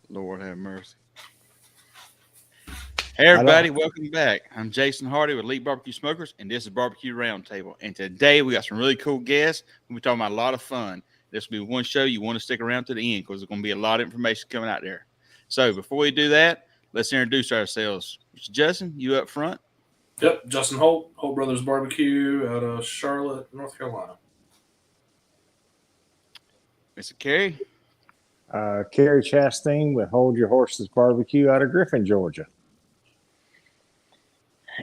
Lord have mercy. Hey, everybody, welcome back. I'm Jason Hardy with Elite Barbecue Smokers, and this is Barbecue Roundtable. And today we got some really cool guests. We're talking about a lot of fun. This will be one show you want to stick around to the end because there's going to be a lot of information coming out there. So before we do that, let's introduce ourselves. Justin, you up front? Yep, Justin Holt, Holt Brothers Barbecue out of Charlotte, North Carolina. Mr. Cary? Cary Chasteen with Hold Your Horses Barbecue out of Griffin, Georgia.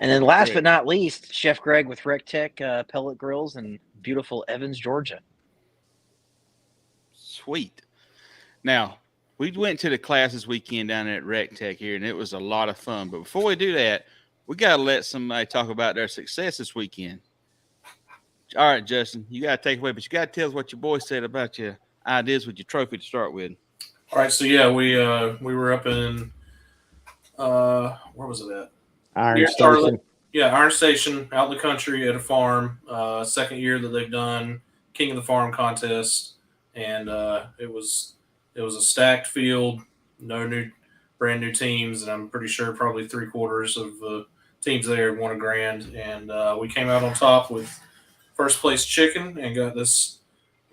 And then last but not least, Chef Greg with Recteq Pellet Grills in beautiful Evans, Georgia. Sweet. Now, we went to the class this weekend down there at Recteq here, and it was a lot of fun. But before we do that, we got to let somebody talk about their success this weekend. All right, Justin, you got to take away, but you got to tell us what your boy said about your ideas with your trophy to start with. All right, so yeah, we were up in where was it at? Iron Station. Yeah, Iron Station, out in the country at a farm. Second year that they've done King of the Farm contest, and it was a stacked field, no brand new teams, and I'm pretty sure probably 3/4 of the teams there won $1,000, and we came out on top with first place chicken and got this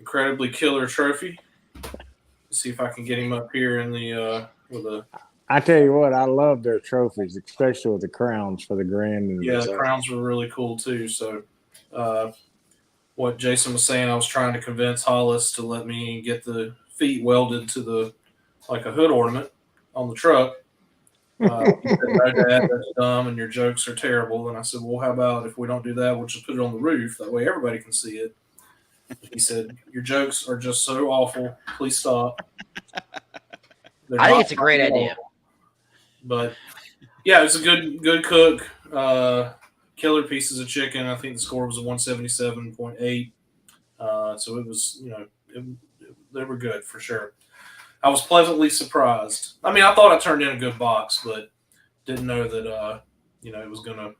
incredibly killer trophy. Let's see if I can get him up here in the with a. I tell you what, I love their trophies, especially with the crowns for the grand. Yeah, the crowns were really cool too. So, what Jason was saying, I was trying to convince Hollis to let me get the feet welded to like a hood ornament on the truck. He said, "No, Dad, that's dumb, and your jokes are terrible." And I said, "Well, how about if we don't do that? We'll just put it on the roof. That way, everybody can see it." He said, "Your jokes are just so awful. Please stop." I think it's a great idea. But yeah, it's a good cook. Killer pieces of chicken. I think the score was a 177.8. So it was, they were good for sure. I was pleasantly surprised. I mean, I thought I turned in a good box, but didn't know that it was gonna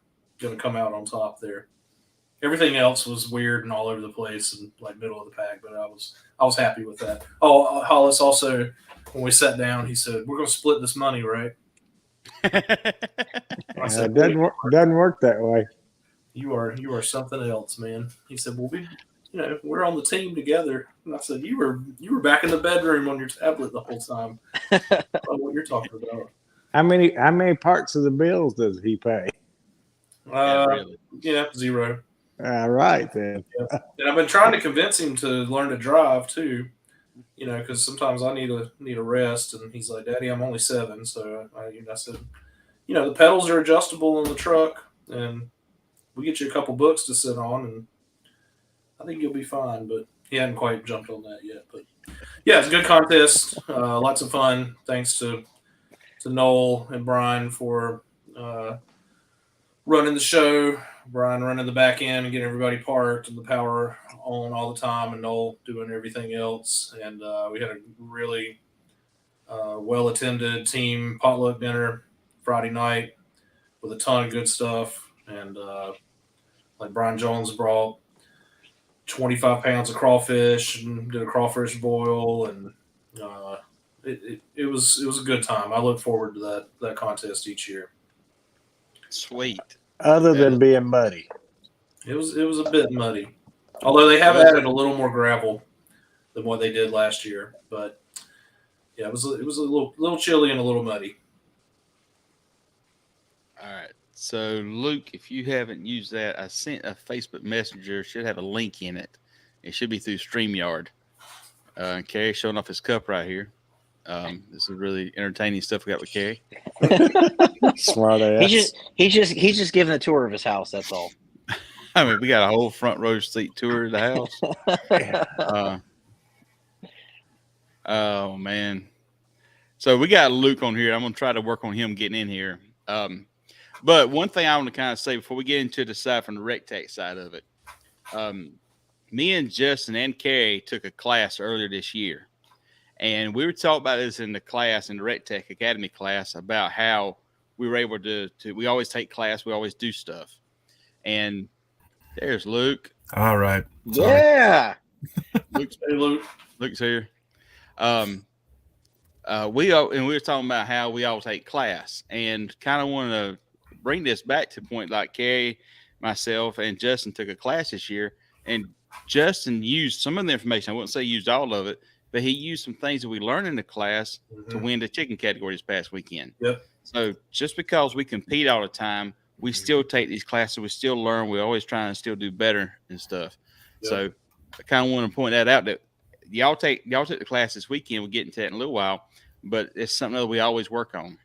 come out on top there. Everything else was weird and all over the place and like middle of the pack, but I was happy with that. Oh, Hollis also, when we sat down, he said, "We're gonna split this money, right?" I said, doesn't work that way. You are something else, man. He said, "Well, we're on the team together." And I said, "You were back in the bedroom on your tablet the whole time." I don't know what you're talking about. How many parts of the bills does he pay? Really. Yeah, 0. All right then. Yeah. And I've been trying to convince him to learn to drive too. Because sometimes I need a rest, and he's like, "Daddy, I'm only 7." So I said, the pedals are adjustable on the truck, and we get you a couple books to sit on, and I think you'll be fine. But he hadn't quite jumped on that yet. But yeah, it's a good contest, lots of fun. Thanks to Noel and Brian for running the show. Brian running the back end and getting everybody parked and the power on all the time, and Noel doing everything else. And we had a really well-attended team potluck dinner Friday night with a ton of good stuff. And like Brian Jones brought 25 pounds of crawfish and did a crawfish boil, and it was a good time. I look forward to that contest each year. Sweet. Other than being muddy. It was a bit muddy. Although they have added a little more gravel than what they did last year. But yeah, it was a little chilly and a little muddy. All right. So Luke, if you haven't used that, I sent a Facebook Messenger, should have a link in it. It should be through StreamYard. Cary showing off his cup right here. This is really entertaining stuff we got with Cary. Smart ass. He's just giving a tour of his house. That's all. I mean, we got a whole front row seat tour of the house. Oh man. So we got Luke on here. I'm gonna try to work on him getting in here. But one thing I want to kind of say before we get into the side from the Recteq side of it, me and Justin and Cary took a class earlier this year. And we were talking about this in the class, in the Recteq Academy class, about how we were able to we always take class, we always do stuff. And there's Luke. All right. Sorry. Yeah. Luke's here. we were talking about how we all take class, and kind of want to bring this back to the point like Cary, myself, and Justin took a class this year, and Justin used some of the information. I wouldn't say used all of it, but he used some things that we learned in the class to win the chicken category this past weekend. Yep. So just because we compete all the time, we still take these classes. We still learn. We're always trying to still do better and stuff. Yep. So I kind of want to point that out, that y'all take the class this weekend. We'll get into that in a little while, but it's something that we always work on.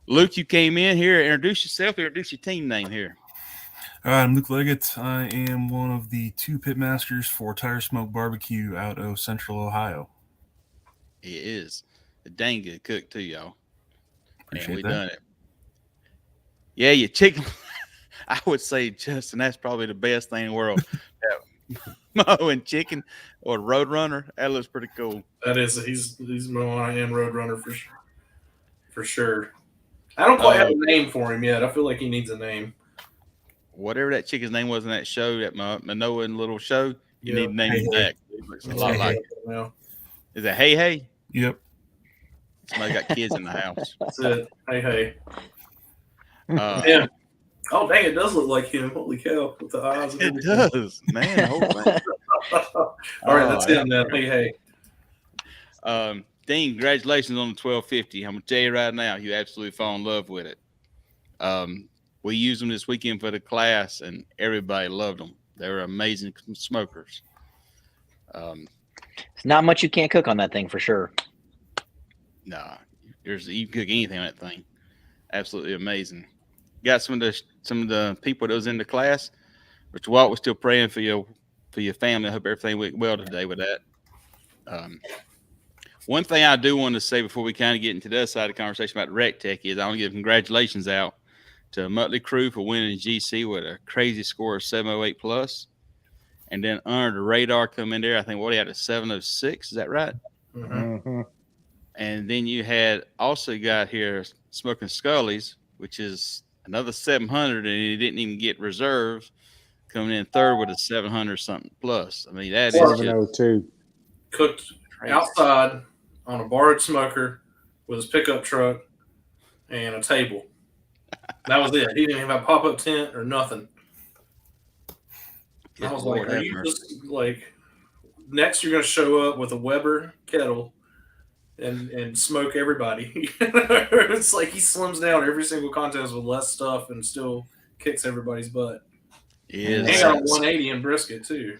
Luke, you came in here. Introduce yourself. Introduce your team name here. All right, I'm Luke Legatt. I am one of the 2 pitmasters for Tire Smoke BBQ out of Central Ohio. He is a dang good cook too, y'all. Appreciate we that. Done it. Yeah, your chicken. I would say, Justin, that's probably the best thing in the world. Mowing chicken or Roadrunner. That looks pretty cool. That is, he's mowing and Roadrunner for sure. I don't quite have a name for him yet. I feel like he needs a name. Whatever that chicken's name was in that show, that Manoa little show, you need to name him that. It looks a lot like it. Yeah. Is it Hey Hey? Yep. Somebody got kids in the house. That's it. Hey. Yeah. Oh, dang, it does look like him. Holy cow. With the eyes. It does, man. The whole thing. All right, that's him then. Hey. Dean, congratulations on the 1250. I'm going to tell you right now, you absolutely fall in love with it. We used them this weekend for the class, and everybody loved them. They were amazing smokers. It's not much you can't cook on that thing for sure. Nah, you can cook anything on that thing. Absolutely amazing. Got some of the people that was in the class. Mr. Walt, we're still praying for your family. I hope everything went well today with that. One thing I do want to say before we kind of get into the other side of the conversation about Recteq is I want to give congratulations out to Mueller crew for winning GC with a crazy score of 708 plus, and then under the radar come in there. I think what he had a 706. Is that right? Mm-hmm. And then you had also got here Smoking Scully's, which is another 700, and he didn't even get reserves, coming in third with a 700 something plus. I mean, that is 702. Cooked crazy. Outside on a borrowed smoker with his pickup truck and a table. That was it. He didn't even have a pop-up tent or nothing. Good I was Lord like, are have you mercy. just like, next you're going to show up with a Weber kettle and smoke everybody. It's like he slims down every single contest with less stuff and still kicks everybody's butt. Yeah, And got a 180 in brisket too.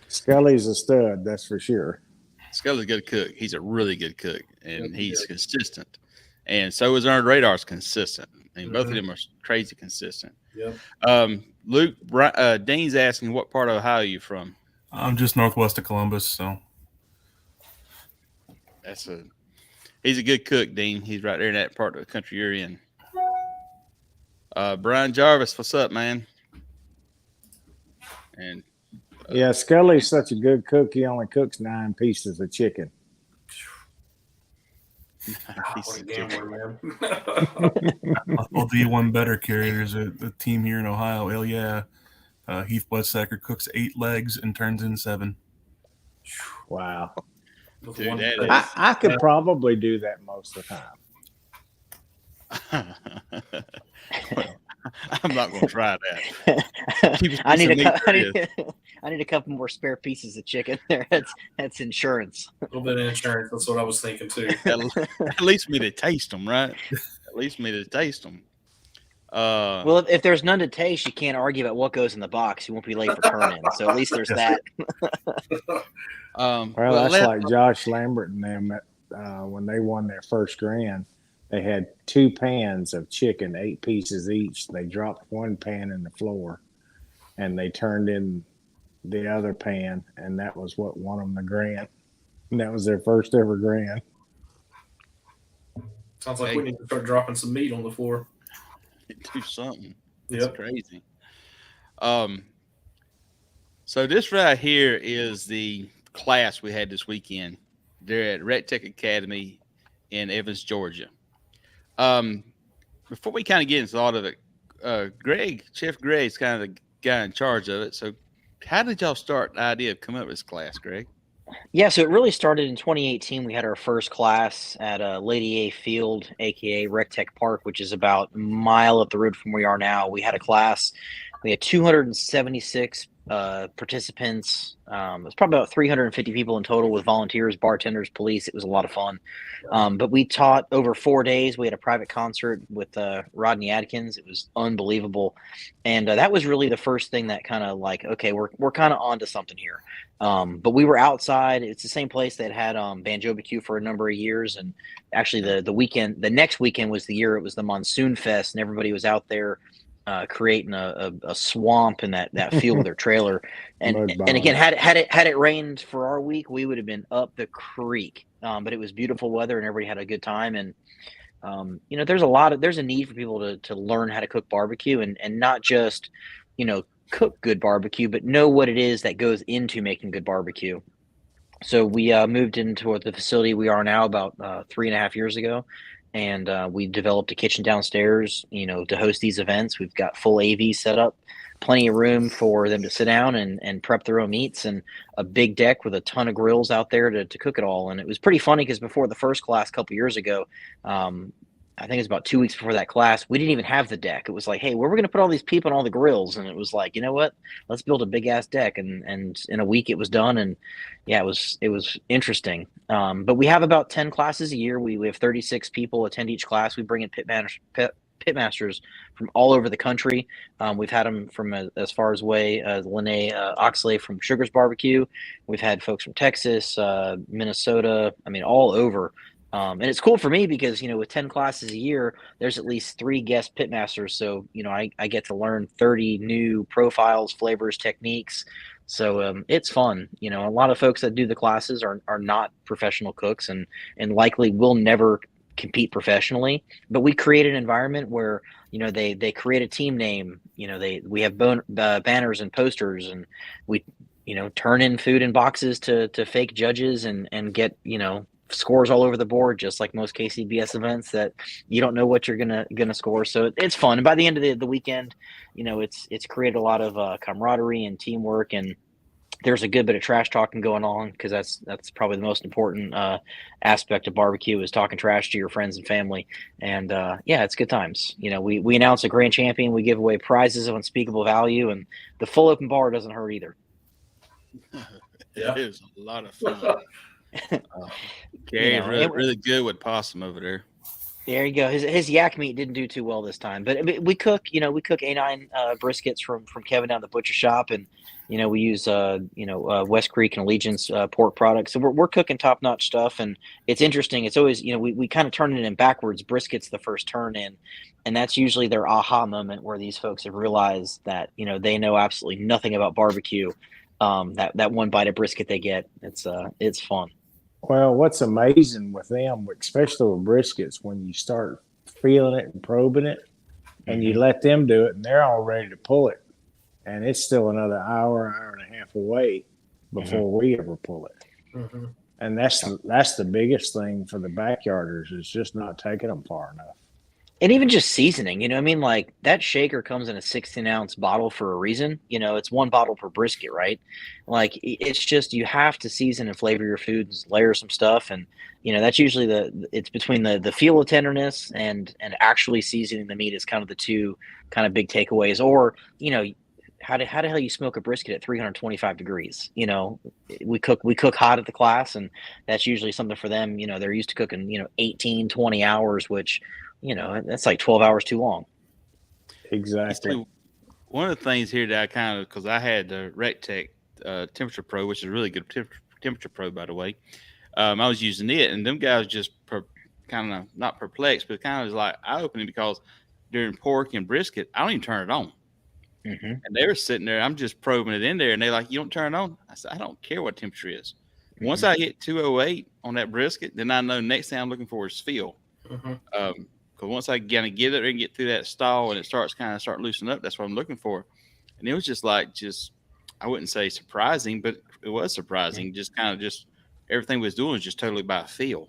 Scully's a stud, that's for sure. Scully's a good cook. He's a really good cook, and he's consistent. And so is Earned Radar's consistent. I mean, both of them are crazy consistent. Yep. Luke, Dean's asking, what part of Ohio are you from? I'm just northwest of Columbus, so. He's a good cook, Dean. He's right there in that part of the country you're in. Brian Jarvis, what's up, man? And Yeah, Scully's such a good cook. He only cooks 9 pieces of chicken. What a gambler, man. I'll do you one better, Cary. There's a team here in Ohio. Hell yeah. Heath Bloodsacker cooks 8 legs and turns in 7. Wow. Dude, that I could probably do that most of the time. I'm not going to try that. I need a couple more spare pieces of chicken there. That's insurance. A little bit of insurance. That's what I was thinking too. At least me to taste them, right? At least me to taste them. Well, if there's none to taste, you can't argue about what goes in the box. You won't be late for turn-in. So at least there's that. Well, that's like Josh Lambert and them when they won their first grand. They had 2 pans of chicken, 8 pieces each. They dropped 1 pan in the floor, and they turned in the other pan, and that was what won them the grand. And that was their first ever grand. Sounds like we need to start dropping some meat on the floor. Do something. Yep. It's crazy. So this right here is the class we had this weekend. They're at Recteq Academy in Evans, Georgia. Before we kind of get into all of it, Chef Greg's kind of the guy in charge of it. So how did y'all start the idea of coming up with this class, Greg? Yeah, so it really started in 2018. We had our first class at Lady A Field, aka Recteq Park, which is about a mile up the road from where we are now. We had a class. We had 276 participants. It was probably about 350 people in total with volunteers, bartenders, police. It was a lot of fun. But we taught over 4 days. We had a private concert with Rodney Adkins. It was unbelievable, and that was really the first thing that kind of like, okay, we're kind of onto something here. But we were outside. It's the same place that had Banjo BBQ for a number of years, and actually the next weekend was the year it was the Monsoon Fest, and everybody was out there creating a swamp in that field with their trailer. And again, had it rained for our week, we would have been up the creek. But it was beautiful weather, and everybody had a good time. And there's a need for people to learn how to cook barbecue, and not just cook good barbecue, but know what it is that goes into making good barbecue. So we moved into the facility we are now about 3.5 years ago, and we developed a kitchen downstairs, to host these events. We've got full AV set up, plenty of room for them to sit down and prep their own meats, and a big deck with a ton of grills out there to cook it all. And it was pretty funny because before the first class a couple years ago, I think it was about 2 weeks before that class, we didn't even have the deck. It was like, hey, where are we going to put all these people and all the grills? And it was like, you know what? Let's build a big ass deck. And in a week it was done. And yeah, it was interesting. But we have about 10 classes a year. We have 36 people attend each class. We bring in pitmasters from all over the country. We've had them from as far as Lene Oxley from Sugar's Barbecue. We've had folks from Texas, Minnesota. I mean, all over. And it's cool for me because, with 10 classes a year, there's at least 3 guest pitmasters. So, I get to learn 30 new profiles, flavors, techniques. So it's fun. A lot of folks that do the classes are not professional cooks and likely will never compete professionally. But we create an environment where, they create a team name. We have banners and posters, and we, turn in food in boxes to fake judges and get, scores all over the board, just like most KCBS events that you don't know what you're gonna score. So it's fun. And by the end of the weekend, it's created a lot of camaraderie and teamwork, and there's a good bit of trash talking going on, because that's probably the most important aspect of barbecue, is talking trash to your friends and family. And it's good times. We announce a grand champion, we give away prizes of unspeakable value, and the full open bar doesn't hurt either. It is a lot of fun. Cary's really good with possum over there. There you go. His yak meat didn't do too well this time, but we cook A9 briskets from Kevin down the butcher shop, and we use West Creek and Allegiance pork products. So we're cooking top notch stuff, and it's interesting. It's always we kind of turn it in backwards. Brisket's the first turn in, and that's usually their aha moment where these folks have realized that they know absolutely nothing about barbecue. That one bite of brisket they get, it's fun. Well, what's amazing with them, especially with briskets, when you start feeling it and probing it, and you let them do it, and they're all ready to pull it, and it's still another hour and a half away before we ever pull it. Mm-hmm. And that's the biggest thing for the backyarders, is just not taking them far enough. And even just seasoning, like that shaker comes in a 16-ounce bottle for a reason. It's 1 bottle per brisket, right? Like, it's just, you have to season and flavor your foods, layer some stuff. And, that's usually it's between the feel of tenderness and actually seasoning the meat is kind of the two kind of big takeaways. Or, how the hell you smoke a brisket at 325 degrees? We cook hot at the class, and that's usually something for them. They're used to cooking, 18, 20 hours, which, that's like 12 hours too long. Exactly. One of the things here that because I had the Recteq Temperature Pro, which is a really good Temperature Pro, by the way. I was using it, and them guys just kind of not perplexed, but kind of like eye-opening, because during pork and brisket, I don't even turn it on. Mm-hmm. And they were sitting there, I'm just probing it in there, and they're like, "You don't turn it on?" I said, "I don't care what temperature it is. Mm-hmm. Once I hit 208 on that brisket, then I know next thing I'm looking for is feel." Mm-hmm. Because once I kind of get it and get through that stall and it start loosening up, that's what I'm looking for. And it was just I wouldn't say surprising, but it was surprising. Just everything we was doing was just totally by feel.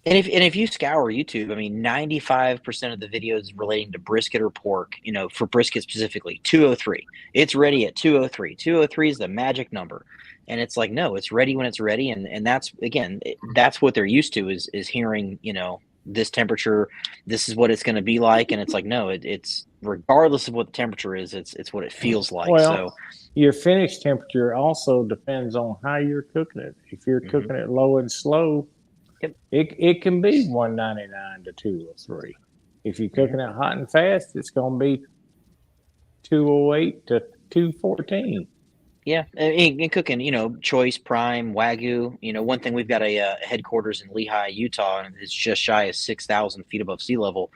And if you scour YouTube, I mean, 95% of the videos relating to brisket or pork, for brisket specifically, 203. It's ready at 203. 203 is the magic number. And it's like, no, it's ready when it's ready. And that's, again, that's what they're used to is hearing, this temperature, this is what it's going to be like. And it's like, no, it's regardless of what the temperature is, it's what it feels like. Well, So your finish temperature also depends on how you're cooking it. If you're cooking it low and slow, Yep. it can be 199 to 203. If you're cooking it hot and fast, it's going to be 208 to 214. yeah, and cooking, choice, prime, wagyu. One thing, we've got a headquarters in Lehi, Utah, and it's just shy of 6,000 feet above sea level.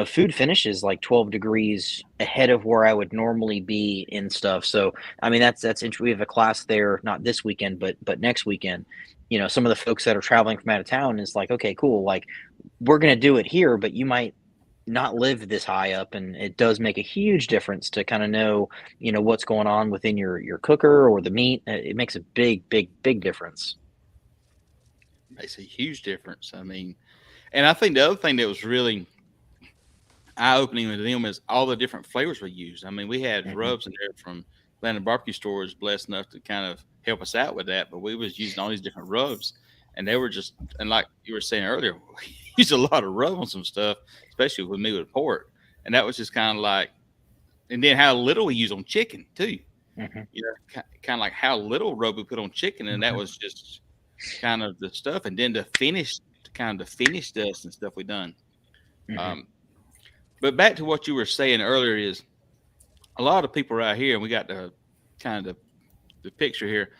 Food finishes like 12 degrees ahead of where I would normally be in stuff. So, I mean, that's we have a class there, not this weekend, but next weekend. Some of the folks that are traveling from out of town is like, okay, cool. Like, we're going to do it here, but you might not live this high up, and it does make a huge difference to kind of know, what's going on within your cooker or the meat. It makes a big difference. Makes a huge difference. I mean, and I think the other thing that was really eye-opening with them is all the different flavors we used. I mean, we had rubs in there from Landon Barbecue Stores, blessed enough to kind of help us out with that, but we was using all these different rubs, and they were just, and like you were saying earlier, we used a lot of rub on some stuff, especially with me with pork, and that was just kind of like, and then how little we use on chicken too. Kind of like how little rub we put on chicken, and that was just kind of the stuff, and then the finish dust and stuff we done. But back to what you were saying earlier is a lot of people right here, and we got the kind of the picture here.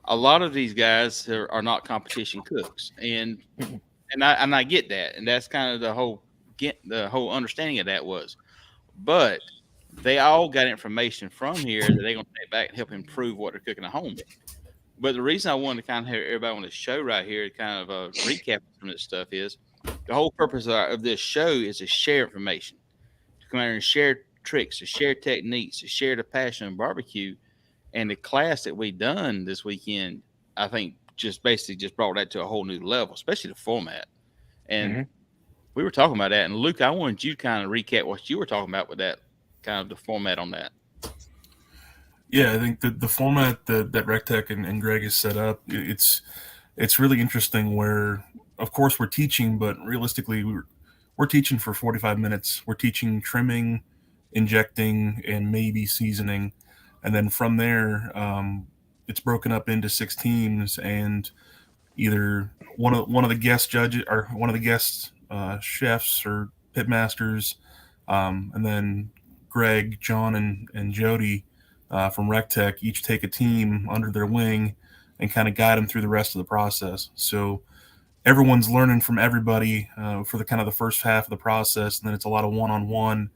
A lot of these guys are not competition cooks, and I get that, and that's kind of the whole understanding of that was. But they all got information from here that they're going to take back and help improve what they're cooking at home. But the reason I wanted to kind of have everybody on the show right here, kind of a recap from this stuff, is the whole purpose of this show is to share information, to come out and share tricks, to share techniques, to share the passion of barbecue. And the class that we done this weekend, I think, just basically brought that to a whole new level, especially the format. And we were talking about that. And Luke, I wanted you to kind of recap what you were talking about with that, kind of the format on that. Yeah, I think the format that Recteq and Greg has set up, it's really interesting where, of course, we're teaching, but realistically, we're teaching for 45 minutes. We're teaching trimming, injecting, and maybe seasoning. And then from there, it's broken up into 6 teams, and either one of the guest judges or one of the guest chefs or pitmasters, and then Greg, John, and Jody from Recteq each take a team under their wing and kind of guide them through the rest of the process. So everyone's learning from everybody for the kind of the first half of the process, and then it's a lot of one-on-one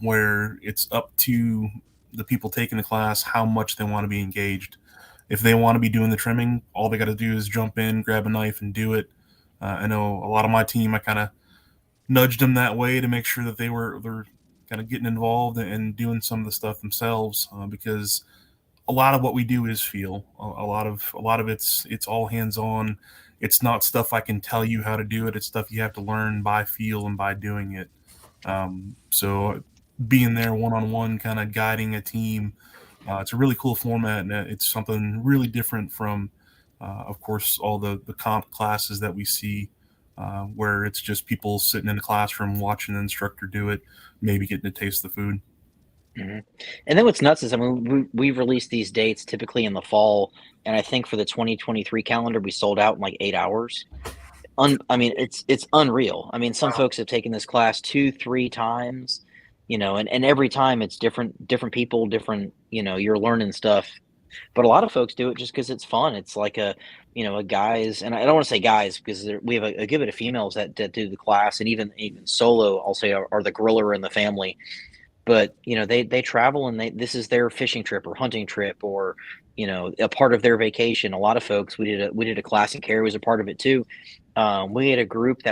where it's up to the people taking the class how much they want to be engaged. If they want to be doing the trimming, all they got to do is jump in, grab a knife, and do it. I know a lot of my team, I kind of nudged them that way to make sure that they're kind of getting involved and doing some of the stuff themselves, because a lot of what we do is feel. A lot of it's all hands on. It's not stuff I can tell you how to do it. It's stuff you have to learn by feel and by doing it. So being there one-on-one, kind of guiding a team, it's a really cool format, and it's something really different from, of course, all the comp classes that we see, where it's just people sitting in a classroom watching the instructor do it, maybe getting to taste the food. And then what's nuts is, I mean, we release these dates typically in the fall, and I think for the 2023 calendar, we sold out in like 8 hours. I mean, it's unreal. I mean, some folks have taken this class 2-3 times, and every time it's different people, different, you're learning stuff. But a lot of folks do it just because it's fun. It's like a guys, and I don't want to say guys because we have a good bit of females that do the class, and even solo, I'll say, are the griller in the family. But they travel, and this is their fishing trip or hunting trip, or a part of their vacation. A lot of folks, we did a class, and Cary was a part of it too. We had a group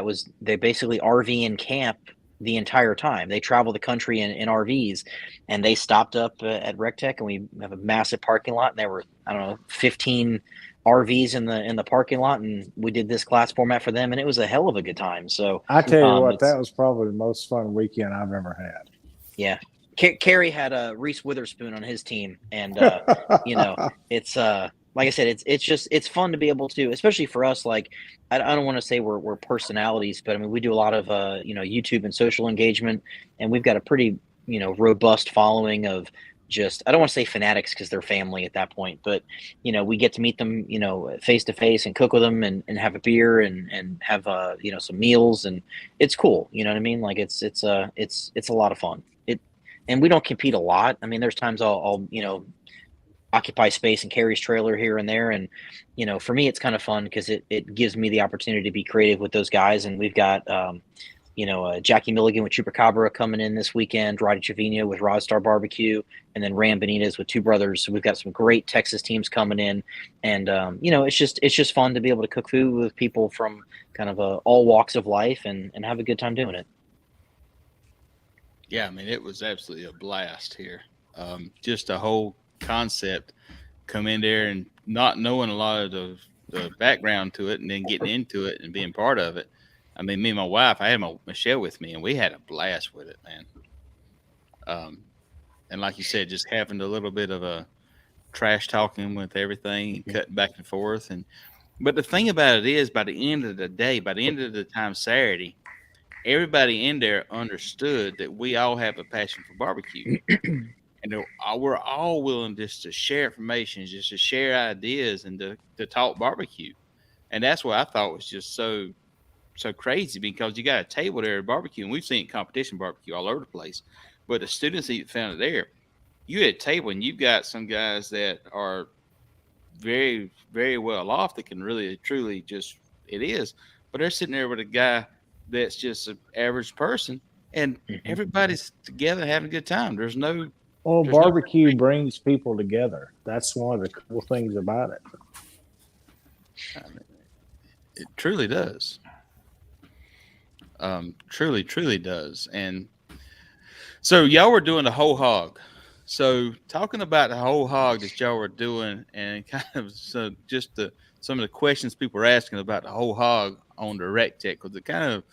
they basically RV and camp the entire time. They travel the country in RVs, and they stopped up at Recteq, and we have a massive parking lot, and there were, I don't know, 15 RVs in the parking lot, and we did this class format for them, and it was a hell of a good time. So I tell you what, that was probably the most fun weekend I've ever had. Yeah. Cary had Reese Witherspoon on his team, and it's like I said, it's fun to be able to, especially for us. Like I don't want to say we're personalities, but I mean we do a lot of YouTube and social engagement, and we've got a pretty robust following of just, I don't want to say fanatics because they're family at that point, but we get to meet them face to face and cook with them and have a beer and have some meals, and it's cool. You know what I mean? Like it's a lot of fun. And we don't compete a lot. I mean, there's times I'll occupy space in Cary's trailer here and there. And, for me, it's kind of fun because it gives me the opportunity to be creative with those guys. And we've got, Jackie Milligan with Chupacabra coming in this weekend, Roddy Trevino with Rodstar Barbecue, and then Ram Benitez with Two Brothers. So we've got some great Texas teams coming in. And, it's just fun to be able to cook food with people from kind of all walks of life and have a good time doing it. Yeah, I mean, it was absolutely a blast here. Just a whole concept, come in there and not knowing a lot of the background to it and then getting into it and being part of it. I mean, me and my wife, I had Michelle with me, and we had a blast with it, man. And like you said, just having a little bit of a trash talking with everything, cutting back and forth. But the thing about it is, by the end of the day, by the end of the time Saturday, everybody in there understood that we all have a passion for barbecue. And we're all willing just to share information, just to share ideas and to talk barbecue. And that's what I thought was just so crazy, because you got a table there at barbecue, and we've seen competition barbecue all over the place. But the students even found it there. You had a table, and you've got some guys that are very, very well off that can really, truly but they're sitting there with a guy that's just an average person, and everybody's together having a good time. There's barbecue brings people together. That's one of the cool things about it. I mean, it truly does. Truly does. And so y'all were doing the whole hog. So talking about the whole hog that y'all were doing, and kind of some of the questions people are asking about the whole hog on the Recteq, because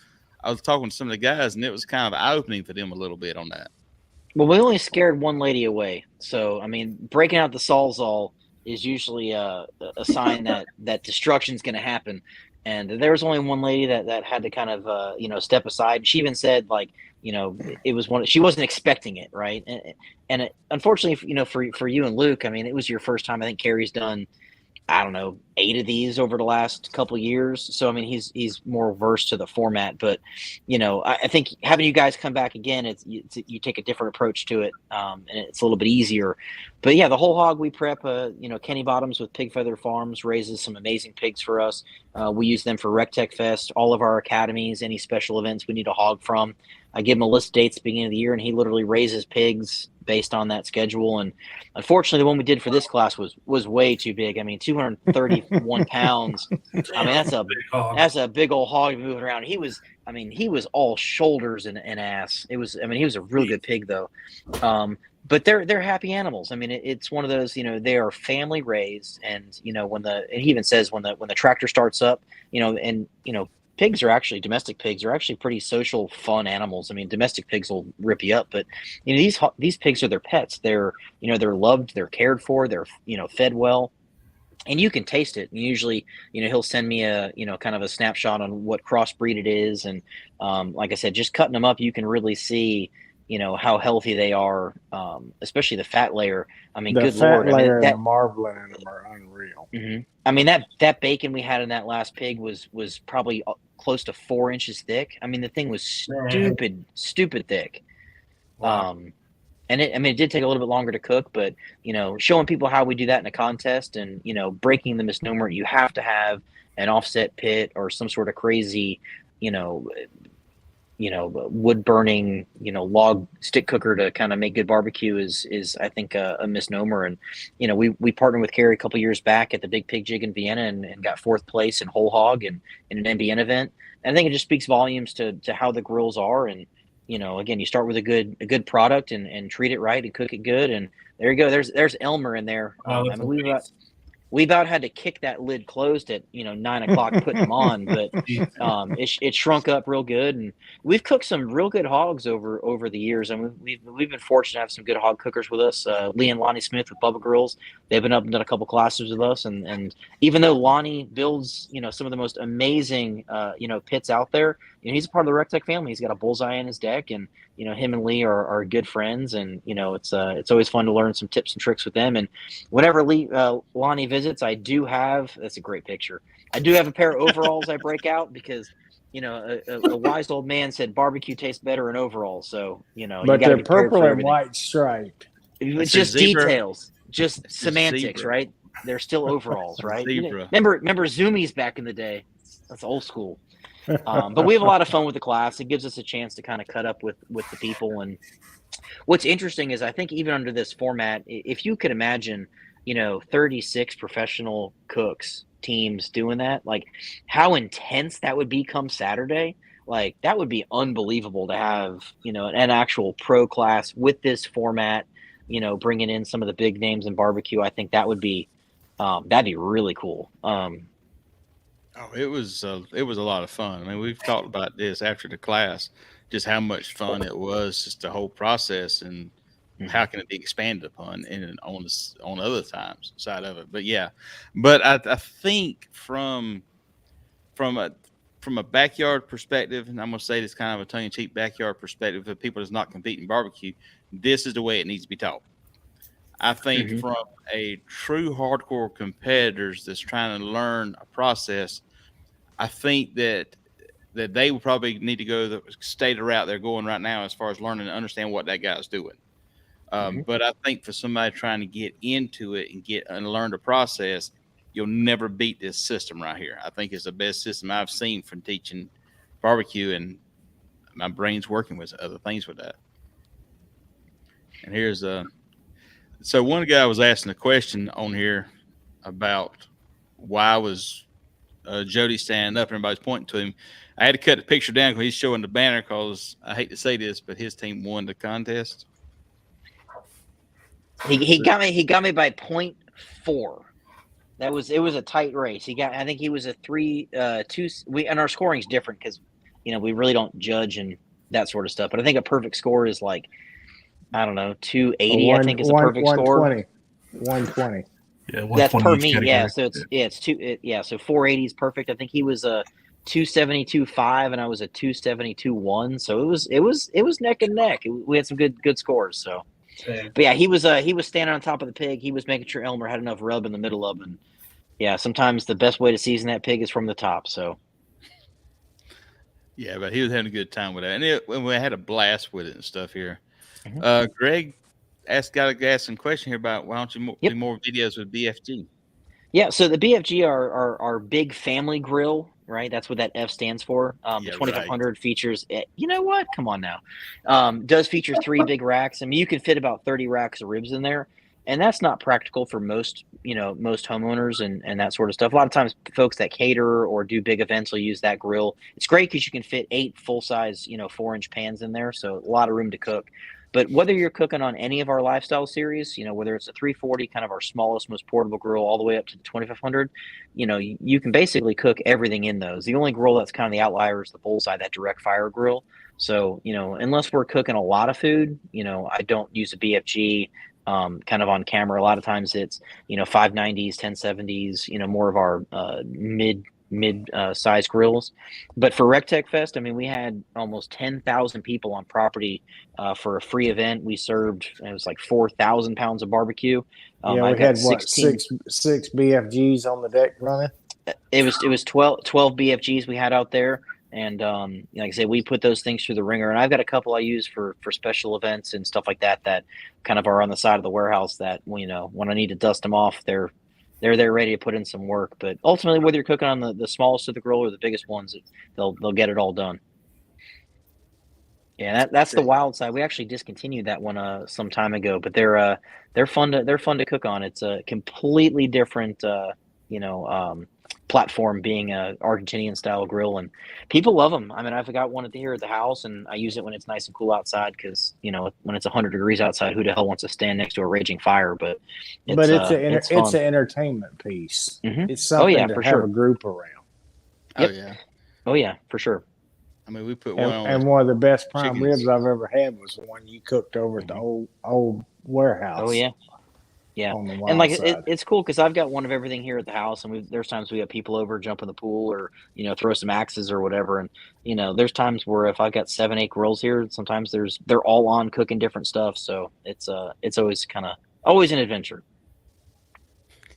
I was talking to some of the guys, and it was kind of eye-opening for them a little bit on that. Well, we only scared one lady away. So, I mean, breaking out the Sawzall is usually a sign that destruction's going to happen. And there was only one lady that had to kind of, step aside. She even said, like, it was she wasn't expecting it, right? And unfortunately, for you and Luke, I mean, it was your first time. I think Cary's done, I don't know, 8 of these over the last couple of years. So, I mean, he's more versed to the format. But, I think having you guys come back again, you take a different approach to it, and it's a little bit easier. But, yeah, the whole hog we prep, Kenny Bottoms with Pig Feather Farms raises some amazing pigs for us. We use them for Recteq Fest, all of our academies, any special events we need a hog from. I give him a list of dates at the beginning of the year, and he literally raises pigs based on that schedule. And unfortunately, the one we did for this class was way too big. I mean, 231 pounds. I mean, that's a big old hog moving around. He was all shoulders and ass. He was a really good pig though. But they're happy animals. I mean, it's one of those, they are family raised, and he even says when the tractor starts up, pigs are actually, domestic pigs are actually pretty social, fun animals. I mean, domestic pigs will rip you up, but these pigs are their pets. They're loved, they're cared for, they're fed well, and you can taste it. And usually, he'll send me a kind of a snapshot on what crossbreed it is, and like I said, just cutting them up, you can really see how healthy they are, especially the fat layer. I mean, good Lord, layer and the marbling in them are unreal. Mm-hmm. I mean, that bacon we had in that last pig was probably close to 4 inches thick. I mean, the thing was stupid thick. Wow. And it did take a little bit longer to cook, but showing people how we do that in a contest, and breaking the misnomer, you have to have an offset pit or some sort of crazy, wood burning, log stick cooker to kind of make good barbecue is I think a misnomer. And, we partnered with Cary a couple years back at the Big Pig Jig in Vienna and got 4th place in whole hog and in an NBN event. And I think it just speaks volumes to how the grills are. And, again, you start with a good product and treat it right and cook it good. And there you go. There's Elmer in there. we about had to kick that lid closed at 9 o'clock putting them on, but it shrunk up real good, and we've cooked some real good hogs over the years, and we've been fortunate to have some good hog cookers with us. Lee and Lonnie Smith with Bubba Grills, they've been up and done a couple classes with us, and even though Lonnie builds some of the most amazing pits out there, he's a part of the Recteq family. He's got a bullseye in his deck, and him and Lee are good friends, and it's always fun to learn some tips and tricks with them. And whenever Lonnie visits, I do have, that's a great picture, I do have a pair of overalls I break out because a wise old man said barbecue tastes better in overalls. So but they're purple and white striped. It's just details, just semantics, right? They're still overalls, right? Remember Zoomies back in the day? That's old school. But we have a lot of fun with the class. It gives us a chance to kind of cut up with the people. And what's interesting is I think even under this format, if you could imagine, 36 professional cooks teams doing that, like how intense that would be come Saturday. Like that would be unbelievable to have, an actual pro class with this format, bringing in some of the big names in barbecue. I think that would be, that'd be really cool. It was a lot of fun. I mean, we've talked about this after the class, just how much fun it was, just the whole process, and how can it be expanded upon on other times side of it. But yeah, but I think from a backyard perspective, and I'm gonna say this kind of a tongue-in-cheek backyard perspective for people that's not competing barbecue, this is the way it needs to be taught. I think from a true hardcore competitors that's trying to learn a process, I think that they would probably need to go the state of route they're going right now as far as learning and understand what that guy's doing. But I think for somebody trying to get into it and learn the process, you'll never beat this system right here. I think it's the best system I've seen from teaching barbecue, and my brain's working with other things with that. And here's so one guy was asking a question on here about why was Jody standing up and everybody's pointing to him. I had to cut the picture down because he's showing the banner because I hate to say this, but his team won the contest. He got me by 0.4. It was a tight race. I think he was a 3-2. And our scoring's different because we really don't judge and that sort of stuff. But I think a perfect score is like, I don't know, 280. I think is a perfect score. 120. Yeah, that's per meet. Yeah, so so 480 is perfect. I think he was a 272.5 and I was a 272.1. So it was neck and neck. We had some good scores. So, but yeah, he was standing on top of the pig. He was making sure Elmer had enough rub in the middle of him. Yeah, sometimes the best way to season that pig is from the top. So. Yeah, but he was having a good time with that, and we had a blast with it and stuff here. Greg got to ask some question here about why don't you do more videos with BFG? Yeah, so the BFG are our big family grill, right? That's what that F stands for. The 2500 features. You know what? Come on now. Does feature 3 big racks. I mean, you can fit about 30 racks of ribs in there, and that's not practical for most homeowners and that sort of stuff. A lot of times, folks that cater or do big events will use that grill. It's great because you can fit 8 full size 4-inch pans in there, so a lot of room to cook. But whether you're cooking on any of our lifestyle series, whether it's a 340, kind of our smallest, most portable grill, all the way up to the 2500, you can basically cook everything in those. The only grill that's kind of the outlier is the bullseye, that direct fire grill. So, unless we're cooking a lot of food, I don't use a BFG kind of on camera. A lot of times it's, 590s, 1070s, more of our mid size grills. But for Recteq Fest, I mean, we had almost 10,000 people on property for a free event. We served, it was like 4,000 pounds of barbecue. We had 6 BFGs on the deck running. It was 12 BFGs we had out there. And like I said, we put those things through the ringer. And I've got a couple I use for special events and stuff like that kind of are on the side of the warehouse that, when I need to dust them off, they're there ready to put in some work. But ultimately, whether you're cooking on the smallest of the grill or the biggest ones, they'll get it all done. Yeah, that's the wild side. We actually discontinued that one some time ago, but they're fun to cook on. It's a completely different platform being a Argentinian style grill, and people love them. I mean, I've got one here at the house, and I use it when it's nice and cool outside because when it's 100 degrees outside, who the hell wants to stand next to a raging fire? But But it's it's fun. it's an entertainment piece. Mhm. It's Oh, something yeah, to for have sure. a group around. Oh Yep. yeah. Oh yeah, for sure. I mean, we put one on. And one of the best prime chickens. ribs I've ever had was the one you cooked over at the old warehouse. Oh yeah. Yeah, On the and wild like side. it's cool because I've got one of everything here at the house, and there's times we have people over, jump in the pool, or throw some axes or whatever, and there's times where if I've got 7, 8 grills here, sometimes they're all on cooking different stuff, so it's always always an adventure.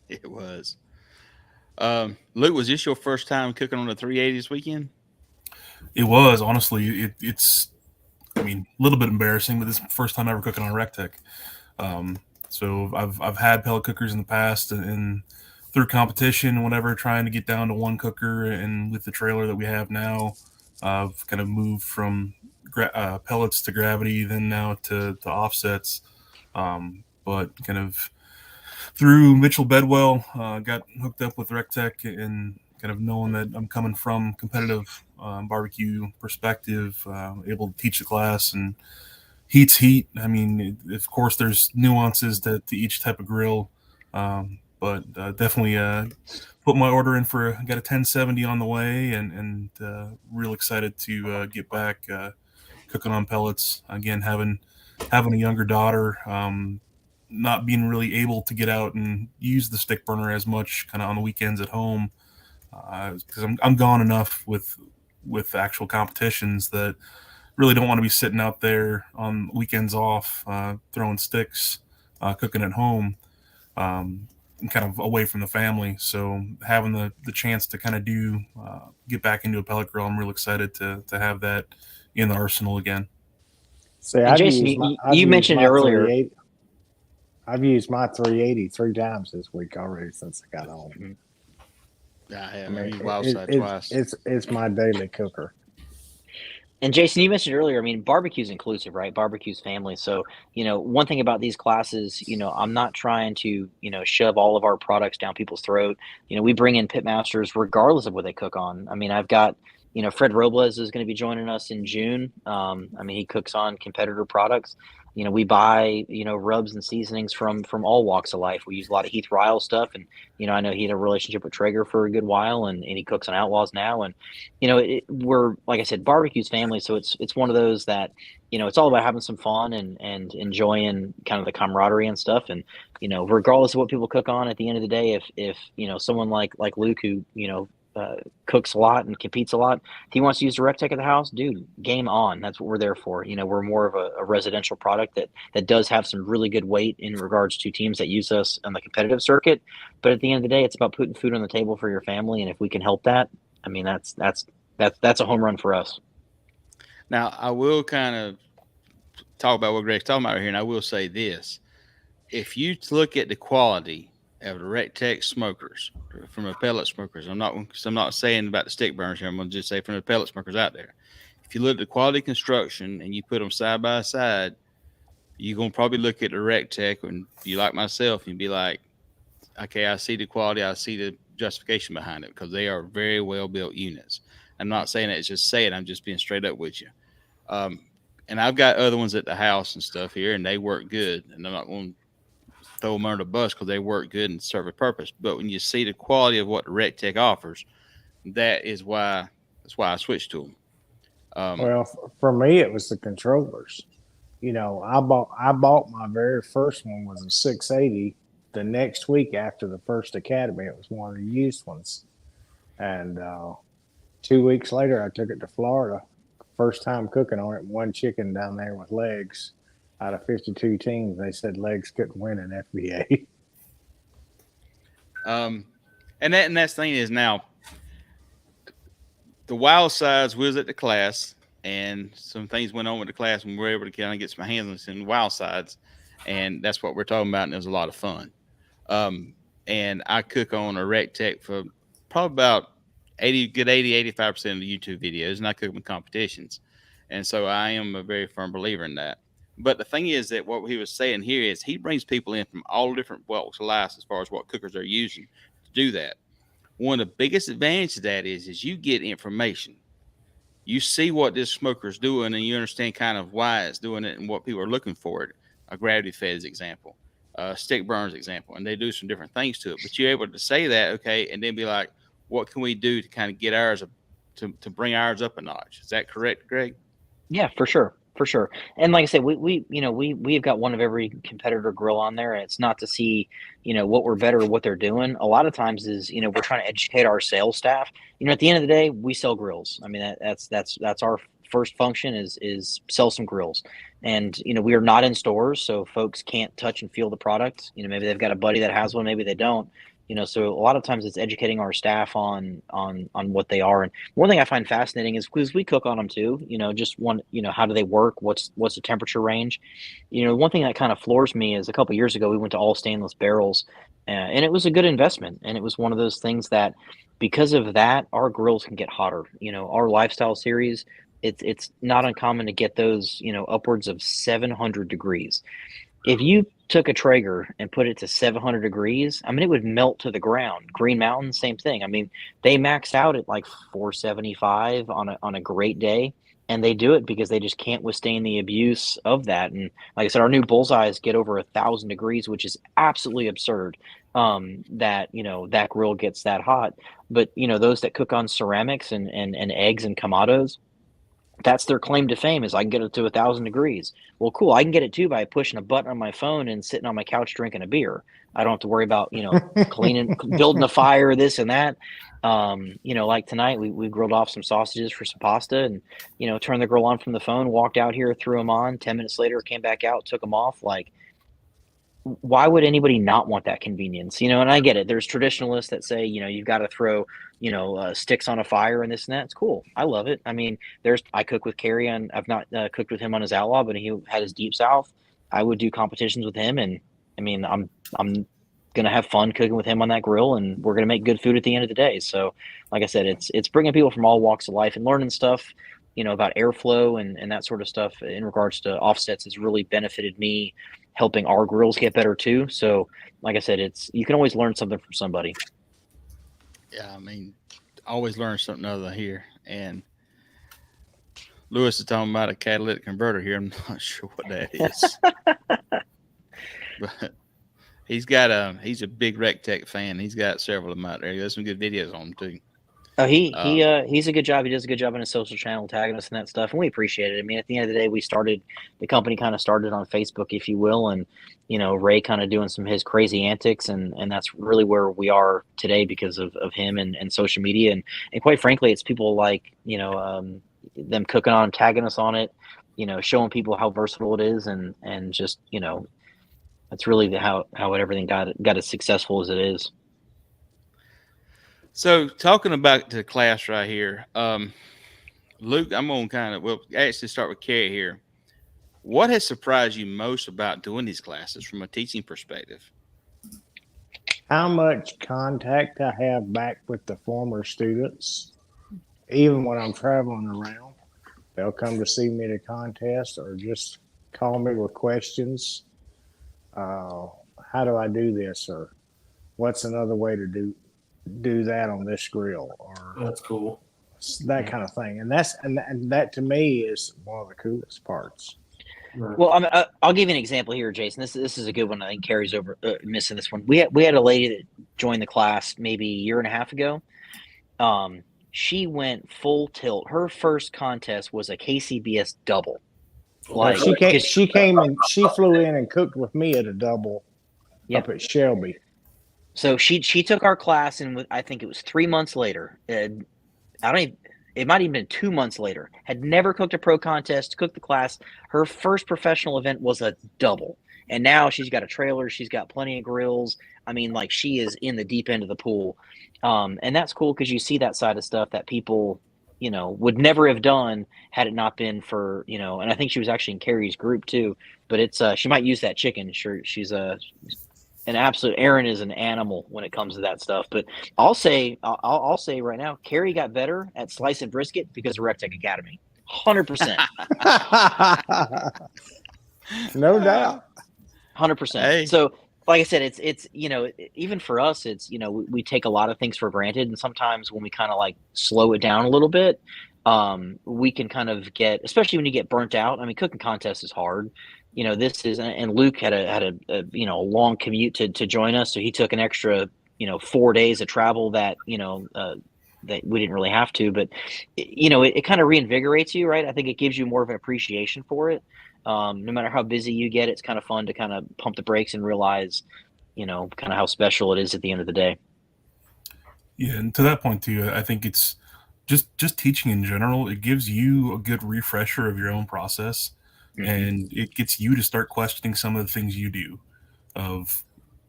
It was. Luke, was this your first time cooking on the 380 this weekend? It was, honestly. It's, I mean, a little bit embarrassing, but this is the first time ever cooking on a Recteq. So I've had pellet cookers in the past and through competition and whatever, trying to get down to one cooker. And with the trailer that we have now, I've kind of moved from pellets to gravity, then now to offsets. But kind of through Mitchell Bedwell, got hooked up with Recteq and kind of knowing that I'm coming from competitive barbecue perspective, able to teach the class, and heat's heat. I mean, of course, there's nuances to each type of grill, but definitely put my order in for got a 1070 on the way, and real excited to get back cooking on pellets again. Having a younger daughter, not being really able to get out and use the stick burner as much, kind of on the weekends at home, because I'm gone enough with actual competitions that really don't want to be sitting out there on weekends off, throwing sticks, cooking at home, and kind of away from the family. So having the chance to kind of get back into a pellet grill, I'm real excited to have that in the arsenal again. See, And Jason, you mentioned it earlier. I've used my 380 3 times this week already since I got home. Mm-hmm. I have. I mean, used wild side twice. It's my daily cooker. And Jason, you mentioned earlier, I mean, barbecue's inclusive, right? Barbecue's family. So, one thing about these classes, I'm not trying to, shove all of our products down people's throat. We bring in pitmasters regardless of what they cook on. I mean, I've got, Fred Robles is going to be joining us in June. I mean, he cooks on competitor products. We buy, rubs and seasonings from all walks of life. We use a lot of Heath Ryle stuff. And, I know he had a relationship with Traeger for a good while, and he cooks on Outlaws now. And, we're, like I said, barbecue's family. So it's one of those that, it's all about having some fun and enjoying kind of the camaraderie and stuff. And, regardless of what people cook on, at the end of the day, if someone like Luke, who, cooks a lot and competes a lot, if he wants to use the Recteq at the house, dude, game on. That's what we're there for. We're more of a residential product that does have some really good weight in regards to teams that use us on the competitive circuit. But at the end of the day, it's about putting food on the table for your family, and if we can help that, I mean, that's a home run for us. Now, I will kind of talk about what Greg's talking about right here, and I will say this: if you look at the quality of the Recteq smokers from the pellet smokers, I'm not saying about the stick burners here. I'm going to just say from the pellet smokers out there. If you look at the quality construction and you put them side by side, you're going to probably look at the Recteq, and you like myself, and be like, okay, I see the quality, I see the justification behind it, because they are very well built units. I'm not saying that just say it. I'm just being straight up with you. And I've got other ones at the house and stuff here, and they work good, and I'm not going to throw them under the bus because they work good and serve a purpose. But when you see the quality of what the Recteq offers, that's why I switched to them. Well, for me, it was the controllers. I bought my very first one was a 680. The next week after the first academy, it was one of the used ones. And 2 weeks later, I took it to Florida. First time cooking on it, one chicken down there with legs. Out of 52 teams, they said legs couldn't win an FBA. And that's the thing is, now the wild sides was at the class, and some things went on with the class, and we were able to kind of get some hands on some wild sides, and that's what we're talking about, and it was a lot of fun. And I cook on a Recteq for probably about 85% of the YouTube videos, and I cook them in competitions, and so I am a very firm believer in that. But the thing is that what he was saying here is he brings people in from all different walks of life as far as what cookers are using to do that. one of the biggest advantages of that is you get information. You see what this smoker is doing, and you understand kind of why it's doing it and what people are looking for it. A gravity fed example, stick burns example, and they do some different things to it. But you're able to say that, okay, and then be like, what can we do to kind of get ours to bring ours up a notch? Is that correct, Greg? Yeah, for sure. For sure. And like I said, we've got one of every competitor grill on there, and it's not to see, what we're better at what they're doing. A lot of times is, we're trying to educate our sales staff. At the end of the day, we sell grills. I mean, that's our first function is sell some grills. And, we are not in stores, so folks can't touch and feel the product. Maybe they've got a buddy that has one, maybe they don't. So a lot of times it's educating our staff on what they are. And one thing I find fascinating is because we cook on them too, just one, how do they work? What's the temperature range? One thing that kind of floors me is a couple of years ago, we went to all stainless barrels and it was a good investment. And it was one of those things that because of that, our grills can get hotter. Our lifestyle series, it's not uncommon to get those, upwards of 700 degrees. If you took a Traeger and put it to 700 degrees, I mean, it would melt to the ground. Green Mountain, same thing. I mean, they max out at like 475 on a great day, and they do it because they just can't withstand the abuse of that. And like I said, our new bullseyes get over 1,000 degrees, which is absolutely absurd. That grill gets that hot. But those that cook on ceramics and eggs and Kamados, that's their claim to fame is I can get it to 1,000 degrees. Well, cool. I can get it too by pushing a button on my phone and sitting on my couch drinking a beer. I don't have to worry about, cleaning, building a fire, this and that. Like tonight we grilled off some sausages for some pasta and, turned the grill on from the phone, walked out here, threw them on. 10 minutes later, came back out, took them off. Like, why would anybody not want that convenience? And I get it. There's traditionalists that say, you've got to throw, sticks on a fire and this and that. It's cool. I love it. I mean, I cook with Cary and I've not cooked with him on his Outlaw, but he had his Deep South. I would do competitions with him. And I mean, I'm going to have fun cooking with him on that grill and we're going to make good food at the end of the day. So like I said, it's bringing people from all walks of life and learning stuff, about airflow and that sort of stuff in regards to offsets has really benefited me, helping our grills get better too. So like I said, you can always learn something from somebody. Yeah, I mean, always learn something other here. And Lewis is talking about a catalytic converter here. I'm not sure what that is. But he's a big Recteq fan. He's got several of them out there. He has some good videos on them too. Oh, he's a good job. He does a good job on his social channel, tagging us and that stuff, and we appreciate it. I mean, at the end of the day, the company kind of started on Facebook, if you will, and Ray kind of doing some of his crazy antics, and that's really where we are today because of him and social media, and quite frankly, it's people like them cooking on, tagging us on it, showing people how versatile it is, and just that's really how everything got as successful as it is. So talking about the class right here, Luke, I'm going to actually start with Cary here. What has surprised you most about doing these classes from a teaching perspective? How much contact I have back with the former students. Even when I'm traveling around, they'll come to see me at a contest or just call me with questions. How do I do this? Or what's another way to do that on this grill? Or that's cool. That kind of thing. And that to me is one of the coolest parts. Right. Well, I'll give you an example here, Jason. This is a good one. I think Cary's missing this one. We had a lady that joined the class maybe a year and a half ago. She went full tilt. Her first contest was a KCBS double. Like she came and she flew in and cooked with me at a double up at Shelby. So she took our class, and I think it was 3 months later. It might even been 2 months later. Had never cooked a pro contest, cooked the class. Her first professional event was a double. And now she's got a trailer. She's got plenty of grills. I mean, like, she is in the deep end of the pool. And that's cool because you see that side of stuff that people, would never have done had it not been for, and I think she was actually in Cary's group too. But it's she might use that chicken. Sure, she's an absolute. Erin is an animal when it comes to that stuff. But I'll say right now, Cary got better at slice and brisket because of Recteq Academy, 100%. No doubt. 100%. Hey. So like I said, it's even for us, it's we take a lot of things for granted, and sometimes when we kind of like slow it down a little bit, we can kind of get, especially when you get burnt out. I mean, cooking contest is hard. This is, and Luke had a long commute to join us, so he took an extra 4 days of travel that that we didn't really have to, but it kind of reinvigorates you, right? I think it gives you more of an appreciation for it. No matter how busy you get, it's kind of fun to kind of pump the brakes and realize, kind of how special it is at the end of the day. Yeah, and to that point too, I think it's just teaching in general. It gives you a good refresher of your own process, and it gets you to start questioning some of the things you do. Of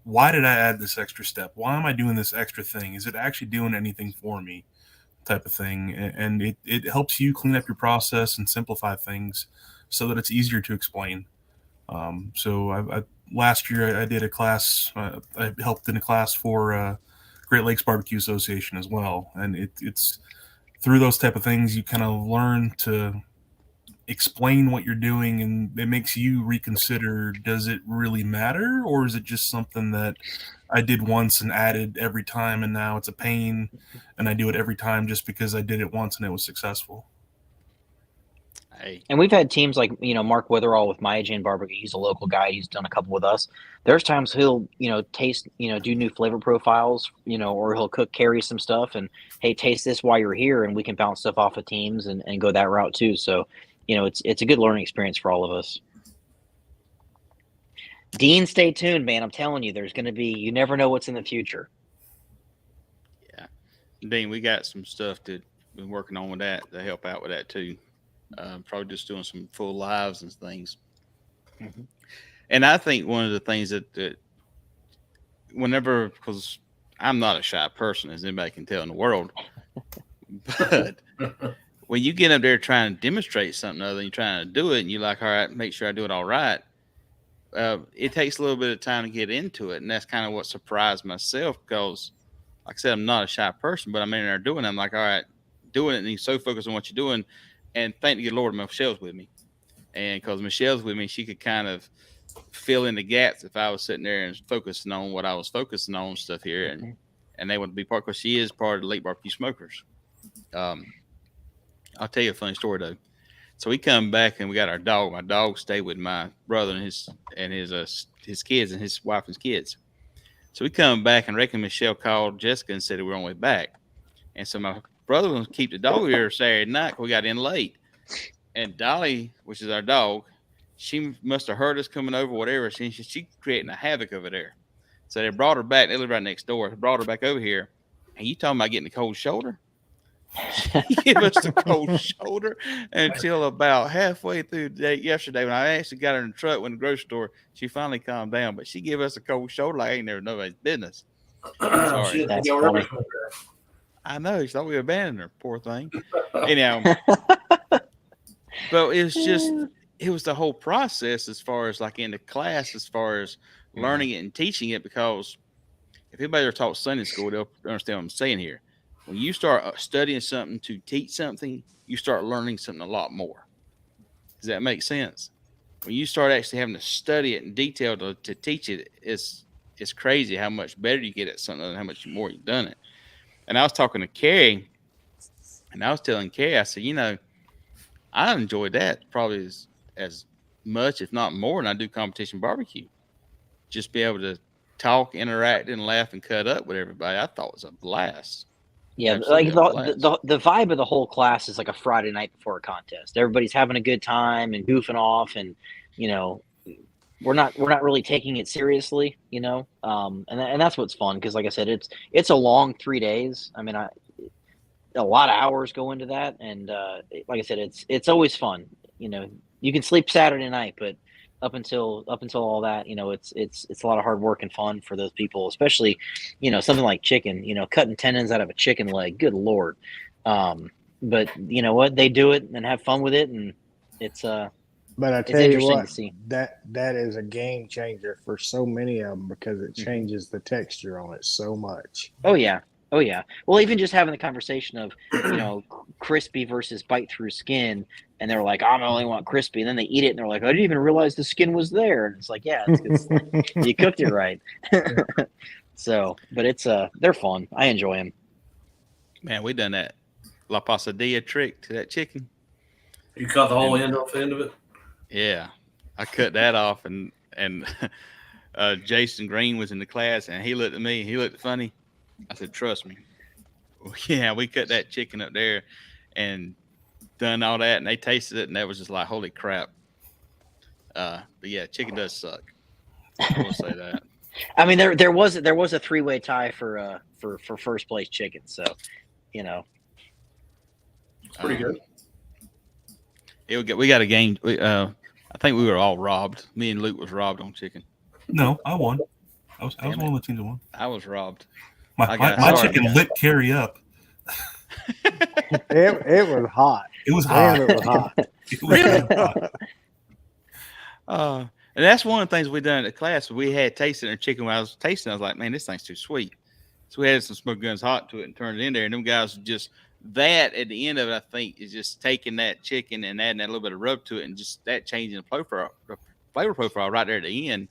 why did I add this extra step? Why am I doing this extra thing? Is it actually doing anything for me? Type of thing, and it helps you clean up your process and simplify things so that it's easier to explain. So I last year I did a class. I helped in a class for Great Lakes Barbecue Association as well, and it's through those type of things you kind of learn to explain what you're doing, and it makes you reconsider, does it really matter, or is it just something that I did once and added every time, and now it's a pain and I do it every time just because I did it once and it was successful. Hey. And we've had teams like, Mark Witherall with My Jane Barbecue. He's a local guy. He's done a couple with us. There's times he'll, taste, do new flavor profiles, or he'll carry some stuff and, hey, taste this while you're here, and we can bounce stuff off of teams and go that route too. So, it's a good learning experience for all of us. Dean, stay tuned, man. I'm telling you, there's going to be, you never know what's in the future. Yeah. Dean, we got some stuff that we've been working on with that to help out with that too. Probably just doing some full lives and things. Mm-hmm. And I think one of the things that whenever, because I'm not a shy person, as anybody can tell in the world, but when you get up there trying to demonstrate something other than you're trying to do it, and you're like, all right, make sure I do it all right. It takes a little bit of time to get into it. And that's kind of what surprised myself, because like I said, I'm not a shy person, but I'm in there doing it. I'm like, all right, doing it. And you're so focused on what you're doing. And thank the Lord, Michelle's with me. And because Michelle's with me, she could kind of fill in the gaps if I was sitting there and focusing on what I was focusing on stuff here. And they would be part, because she is part of the Lake Barbecue Smokers. I'll tell you a funny story though. So we come back and we got our dog. My dog stayed with my brother and his kids and his wife and his kids. So we come back, and I reckon Michelle called Jessica and said that we're on the way back. And so my brother was to keep the dog here Saturday night. We got in late, and Dolly, which is our dog, she must have heard us coming over, whatever. She creating a havoc over there. So they brought her back. They live right next door. They brought her back over here, and you talking about getting a cold shoulder? She gave us the cold shoulder until about halfway through the day yesterday, when I actually got her in the truck when the grocery store. She finally calmed down, but she gave us a cold shoulder like ain't never nobody's business. Sorry. That's funny. I know. She thought we abandoned her, poor thing. Anyhow, but it was the whole process as far as like in the class, as far as learning it and teaching it, because if anybody ever taught Sunday school, they'll understand what I'm saying here. When you start studying something to teach something, you start learning something a lot more. Does that make sense? When you start actually having to study it in detail to teach it, it's crazy how much better you get at something and how much more you've done it. And I was talking to Cary, and I was telling Cary, I said, I enjoyed that probably as much, if not more, than I do competition barbecue. Just be able to talk, interact, and laugh and cut up with everybody, I thought was a blast. Yeah, Absolutely like the vibe of the whole class is like a Friday night before a contest. Everybody's having a good time and goofing off, and we're not really taking it seriously, and that's what's fun, because like I said, it's a long 3 days. I mean, a lot of hours go into that, and like I said, it's always fun. You can sleep Saturday night, but up until all that, it's a lot of hard work and fun for those people, especially, something like chicken, cutting tendons out of a chicken leg. Good Lord. But you know what, they do it and have fun with it. And but I tell you what, that is a game changer for so many of them, because it changes the texture on it so much. Oh yeah. Well, even just having the conversation of, crispy versus bite through skin, and they're like, I only want crispy. And then they eat it and they're like, I didn't even realize the skin was there. And it's like, yeah, it's you cooked it right. So, but it's they're fun. I enjoy them. Man, we done that La Pasadilla trick to that chicken. You cut the whole end off the end of it? Yeah, I cut that off, and Jason Green was in the class, and he looked at me. He looked funny. I said, "Trust me." Yeah, we cut that chicken up there, and done all that, and they tasted it, and that was just like, holy crap. But yeah, chicken does suck. I will say that. I mean, there was a 3-way tie for first place chicken. So, you know, It's pretty good. We got a game. I think we were all robbed. Me and Luke was robbed on chicken. No, I won. I was one of the teams that won. I was robbed. My chicken lit Cary up. It was hot. It was Man, hot. it was hot. It was really hot. And that's one of the things we done at the class. We had tasted our chicken. When I was tasting, I was like, man, this thing's too sweet. So we added some smoke guns hot to it and turned it in there. And them guys just, that at the end of it, I think, is just taking that chicken and adding that little bit of rub to it and just that changing the flavor profile right there at the end.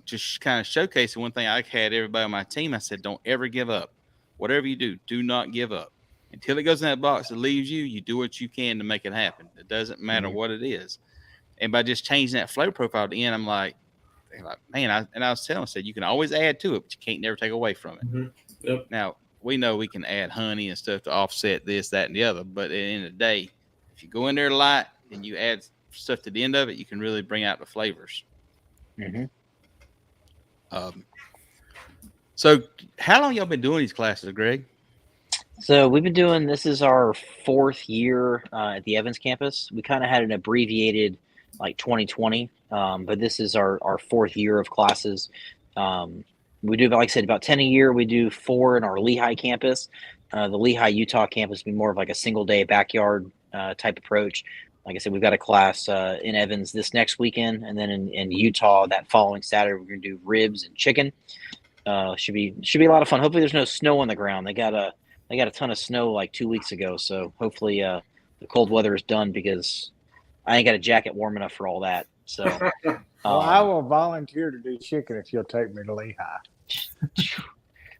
Just kind of showcasing one thing I had everybody on my team. I said, don't ever give up. Whatever you do not give up. Until it goes in that box that leaves you, you do what you can to make it happen. It doesn't matter what it is. And by just changing that flavor profile at the end, I'm like, man, I was telling them, I said, you can always add to it, but you can't never take away from it. Mm-hmm. Yep. Now, we know we can add honey and stuff to offset this, that, and the other. But at the end of the day, if you go in there light and you add stuff to the end of it, you can really bring out the flavors. Mm-hmm. So how long y'all been doing these classes, Greg? So we've been doing, this is our 4th year at the Evans campus. We kind of had an abbreviated like 2020, but this is our 4th year of classes. We do, like I said, about 10 a year. We do 4 in our Lehigh campus. The Lehigh, Utah campus will be more of like a single day backyard type approach. Like I said, we've got a class in Evans this next weekend, and then in Utah that following Saturday we're going to do ribs and chicken. Should be a lot of fun. Hopefully there's no snow on the ground. They got a ton of snow like 2 weeks ago, so hopefully the cold weather is done because I ain't got a jacket warm enough for all that. So Well, I will volunteer to do chicken if you'll take me to Lehigh.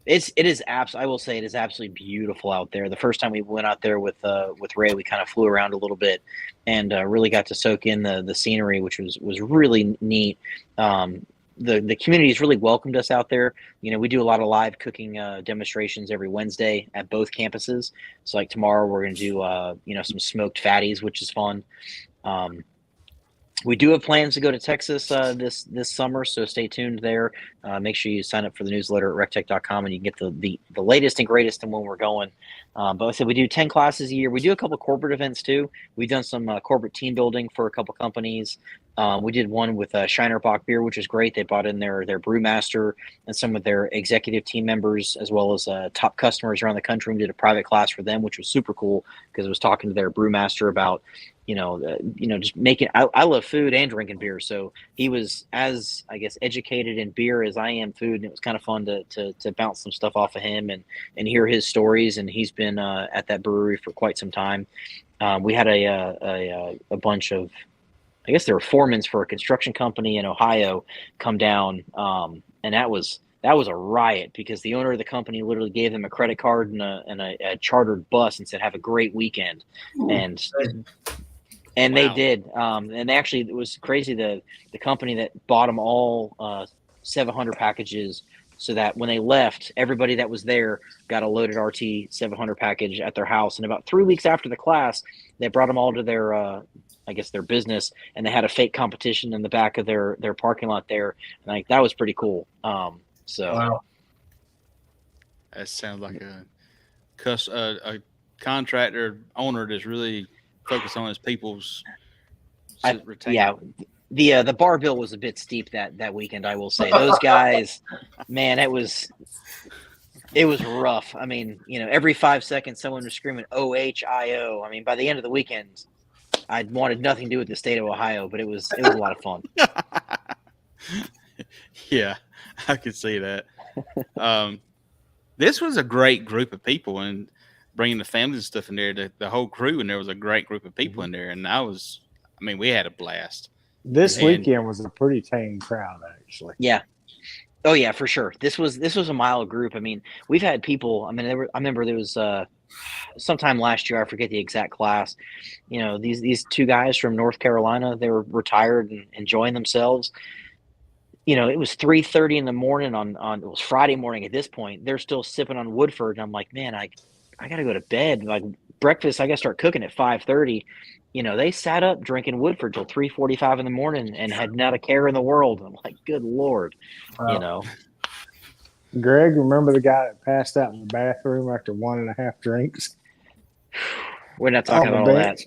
I will say it is absolutely beautiful out there. The first time we went out there with Ray, we kind of flew around a little bit and really got to soak in the scenery, which was really neat. The community has really welcomed us out there. You know, we do a lot of live cooking demonstrations every Wednesday at both campuses. So like tomorrow we're going to do, some smoked fatties, which is fun. We do have plans to go to Texas this summer, so stay tuned there. Make sure you sign up for the newsletter at recteq.com and you can get the latest and greatest on when we're going. But like I said, we do 10 classes a year. We do a couple corporate events too. We've done some corporate team building for a couple companies. We did one with Shiner Bock Beer, which is great. They brought in their brewmaster and some of their executive team members, as well as top customers around the country. We did a private class for them, which was super cool because I was talking to their brewmaster about, just making. I love food and drinking beer, so he was as, I guess, educated in beer as I am food, and it was kind of fun to bounce some stuff off of him and hear his stories. And he's been at that brewery for quite some time. We had a bunch of, I guess they were foremen for a construction company in Ohio come down, and that was a riot because the owner of the company literally gave them a credit card and a chartered bus and said, "Have a great weekend." And Wow. they did. And actually, it was crazy. The company that bought them all 700 packages, so that when they left, everybody that was there got a loaded RT 700 package at their house. And about 3 weeks after the class, they brought them all to their their business, and they had a fake competition in the back of their parking lot there. And like that was pretty cool. Wow. That sounds like a contractor owner that's really focused on his people's retention. Yeah. The bar bill was a bit steep that weekend, I will say. Those guys, man, it was rough. I mean, every 5 seconds someone was screaming OHIO. I mean, by the end of the weekend, I wanted nothing to do with the state of Ohio, but it was a lot of fun. Yeah, I could see that. This was a great group of people, and bringing the families and stuff in there, the whole crew, and there was a great group of people in there. And we had a blast. This And- weekend was a pretty tame crowd, actually. Yeah. Oh yeah, for sure. This was a mild group. I mean, we've had people. I mean, I remember there was sometime last year. I forget the exact class. You know, these two guys from North Carolina. They were retired and enjoying themselves. You know, it was 3:30 in the morning on it was Friday morning at this point. They're still sipping on Woodford, and I'm like, man, I got to go to bed. Like breakfast, I got to start cooking at 5:30. You know, they sat up drinking Woodford till 3:45 in the morning and had not a care in the world. I'm like, good Lord, you know. Greg, remember the guy that passed out in the bathroom after 1.5 drinks? We're not talking about all that.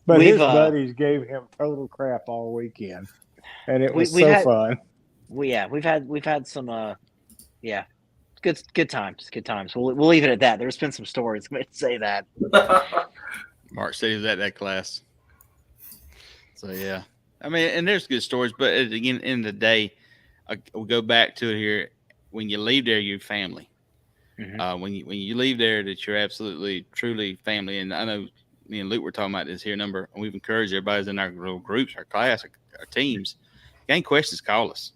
But We've, his buddies gave him total crap all weekend, and it was we've fun. We've had some good times. We'll leave it at that. There's been some stories. I'm going to say that. Mark said he was at that class. So, yeah. I mean, and there's good stories, but again, in the day, we'll go back to it here. When you leave there, you're family. Mm-hmm. When you leave there, that you're absolutely, truly family. And I know me and Luke were talking about this here and we've encouraged everybody in our little groups, our class, our teams. If you got any questions, call us.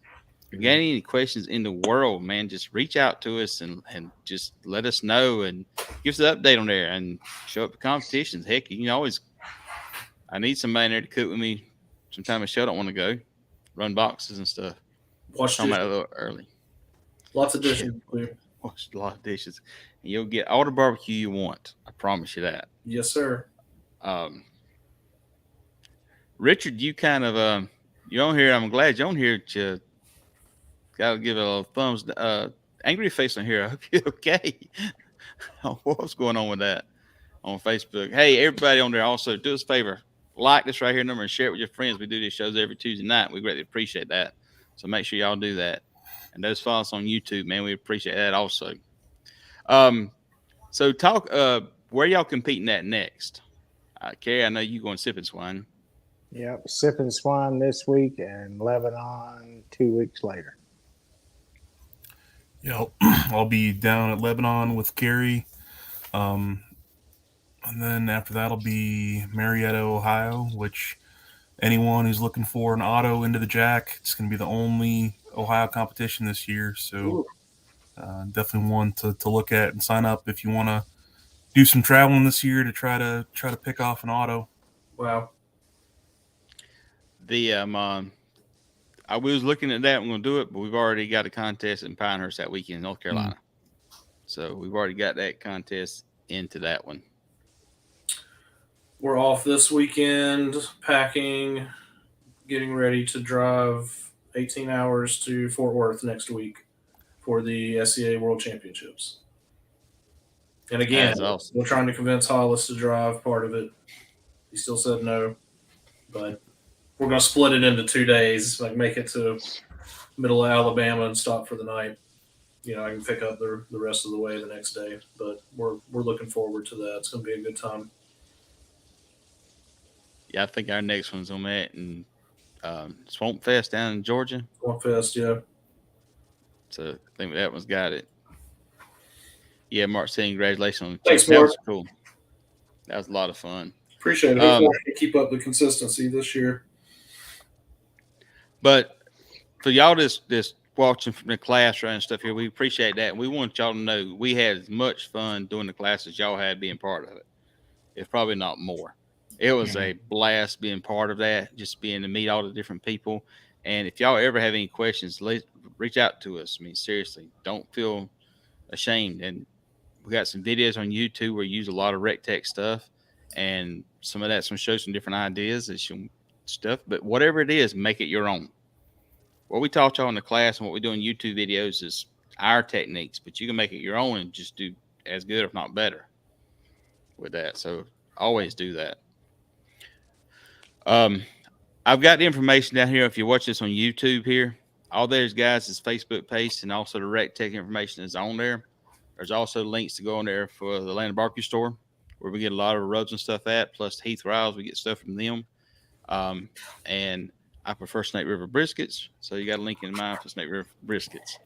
If you got any questions in the world, man, just reach out to us and just let us know and give us an update on there and show up for competitions. Heck, you can always, I need somebody in there to cook with me. Sometime Michelle don't want to go run boxes and stuff. Wash Talking about it a dishes. little early. Lots of dishes. Wash a lot of dishes. And you'll get all the barbecue you want. I promise you that. Yes, sir. Richard, you kind of, you're on here. I'm glad you're on here. Got to give it a little thumbs. Angry face on here. I hope you're okay. What's going on with that on Facebook? Hey, everybody on there also, do us a favor. Like this right here number and share it with your friends. We do these shows every Tuesday night. We greatly appreciate that. So make sure y'all do that. And those follow us on YouTube, man. We appreciate that also. So talk, where y'all competing at next? Cary, I know you going Sipping Swine. Yep, Sipping Swine this week and Lebanon 2 weeks later. Yeah, I'll be down at Lebanon with Cary. And then after that, I'll be Marietta, Ohio, which anyone who's looking for an auto into the jack, it's going to be the only Ohio competition this year. So definitely one to look at and sign up if you want to do some traveling this year to try to pick off an auto. Wow. I was looking at that. I'm going to do it, but we've already got a contest in Pinehurst that weekend in North Carolina. So we've already got that contest into that one. We're off this weekend, packing, getting ready to drive 18 hours to Fort Worth next week for the SCA World Championships. And again, awesome. We're trying to convince Hollis to drive part of it. He still said no, but we're going to split it into 2 days, like make it to middle of Alabama and stop for the night. You know, I can pick up the rest of the way the next day, but we're looking forward to that. It's going to be a good time. Yeah, I think our next one's on that and Swamp Fest down in Georgia. Swamp Fest, yeah. So I think that one's got it. Yeah, Mark, saying congratulations on the Thanks, that Mark. was cool. That was a lot of fun. Appreciate it. Hopefully I can keep up the consistency this year. But for y'all just watching from the class and stuff here, we appreciate that. And we want y'all to know we had as much fun doing the class as y'all had being part of it. If probably not more. It was a blast being part of that, just being to meet all the different people. And if y'all ever have any questions, reach out to us. I mean, seriously, don't feel ashamed. And we got some videos on YouTube where we use a lot of Recteq stuff. And some of that's going to show some different ideas and some stuff. But whatever it is, make it your own. What we taught y'all in the class and what we do in YouTube videos is our techniques. But you can make it your own and just do as good, if not better, with that. So always do that. I've got the information down here. If you watch this on YouTube here, all there's guys is Facebook page and also the Recteq information is on there. There's also links to go on there for the Land Barbecue store where we get a lot of rubs and stuff at, plus Heath Riles, we get stuff from them. And I prefer Snake River briskets, so you got a link in mind for Snake River briskets.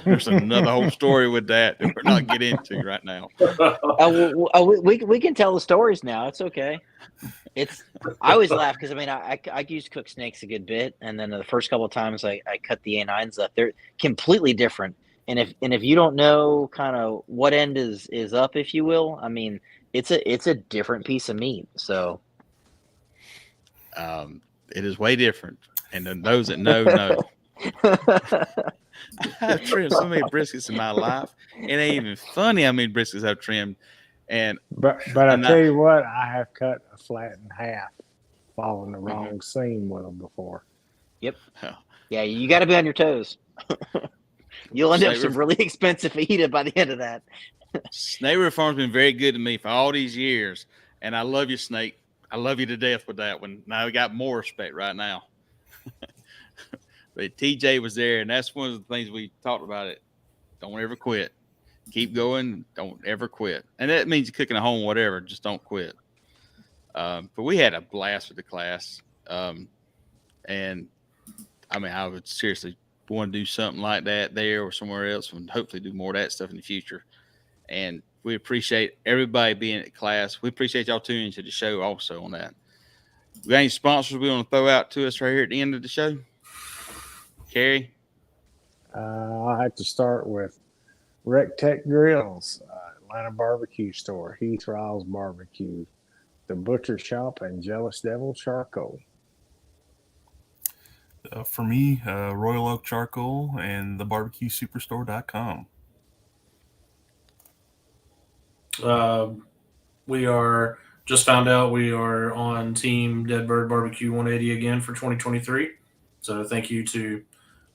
There's another whole story with that we're not getting into right now. We can tell the stories now. It's okay. I always laugh because I used to cook snakes a good bit, and then the first couple of times I cut the A9s up, they're completely different. And if you don't know kind of what end is up, if you will, I mean, it's a different piece of meat. So it is way different, and then those that know. I've trimmed so many briskets in my life. It ain't even funny how many briskets I've trimmed. But I tell you what, I have cut a flat in half, following the wrong seam with them before. Yep. Yeah, you got to be on your toes. You'll end up some really expensive fajita by the end of that. Snake River Farm's been very good to me for all these years, and I love you, Snake. I love you to death with that one. Now we got more respect right now. But TJ was there, and that's one of the things we talked about. It don't ever quit. Keep going. Don't ever quit. And that means cooking at home, whatever. Just don't quit. But we had a blast with the class. And I mean, I would seriously want to do something like that there or somewhere else, and hopefully do more of that stuff in the future. And we appreciate everybody being at class. We appreciate y'all tuning into the show also on that. We got any sponsors we want to throw out to us right here at the end of the show? Cary? I'll have to start with Recteq Grills, Atlanta Barbecue Store, Heath Riles Barbecue, The Butcher Shop, and Jealous Devil Charcoal. For me, Royal Oak Charcoal and the BBQSuperstore.com. We are just found out we are on Team Deadbird Barbecue 180 again for 2023. So thank you to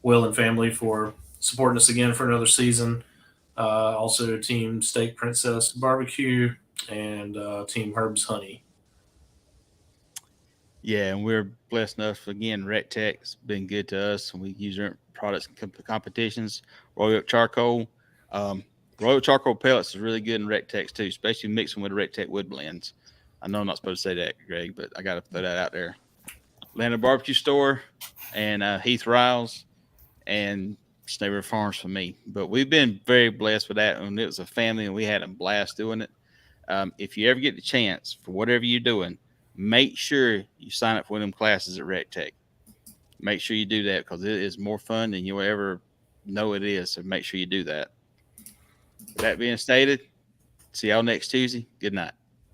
Will and family for supporting us again for another season. Also Team Steak Princess Barbecue and Team Herb's Honey. Yeah, and we're blessed enough. Again, Recteq's been good to us, and we use their products in competitions. Royal Oak Charcoal. Royal Oak Charcoal pellets is really good in Recteq's too, especially mixing with the Recteq wood blends. I know I'm not supposed to say that, Greg, but I got to throw that out there. Atlanta Barbecue Store and Heath Riles and Snake River Farms for me. But we've been very blessed with that, and it was a family, and we had a blast doing it. If you ever get the chance for whatever you're doing, make sure you sign up for one of them classes at Recteq. Make sure you do that because it is more fun than you'll ever know it is. So make sure you do that. With that being stated, see y'all next Tuesday. Good night.